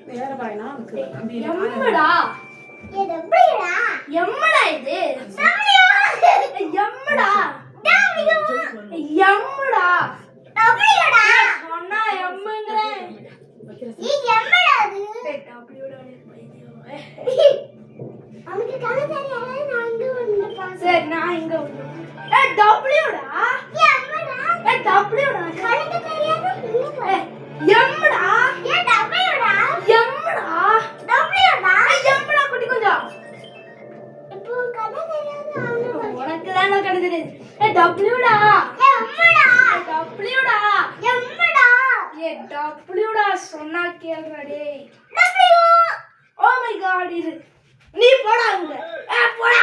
வேற பாயனா எம்மடா இது எப்படிடா எம்மடா இது எம்மடா எம்மடா டபிள்யூடா சொன்னா எம்ங்கறேன் இது எம்மடா அது டபிள்யூடா அவனுக்கு கதை தெரியாதே நான் இங்க வந்து பாஸ் சரி நான் இங்க வந்து டபிள்யூடா எம்மடா டபிள்யூடா கதை தெரியாதே எம்மடா டபிள்யூடா எம்மடா டபிள்யூடா எம்மடா குட்டி கொஞ்சம் இப்போ கதை தெரியாதே உனக்கு தான் கதை தெரியாது டபிள்யூடா எம்மடா டபிள்யூடா எம்மடா டபிள்யூடா சொன்னா கேளுடா டேய் டபிள்யூ ஓ மை காட் இது நீ போடா அங்க போடா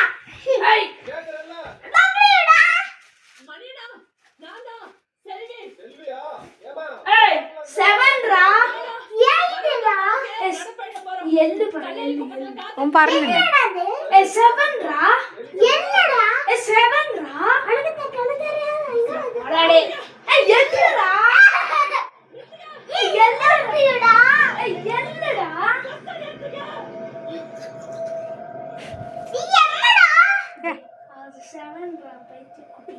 ஏய் கேக்குறல்ல டபிள்யூடா மணிடா நான்டா செல்வியா ஏமா ஏய் 7 ரா 8 ரா எல்லு உன் பாருங்க ஏய் 7 ரா என்னடா ஏய் 7 ரா எனக்கு கண்ணு தெரியாது அடடே ஏய் எல்லுடா ஏய் எல்லுடா ஏய் எல்லுடா நீ என்னடா அது 7 ரா பைத்தி குட்டி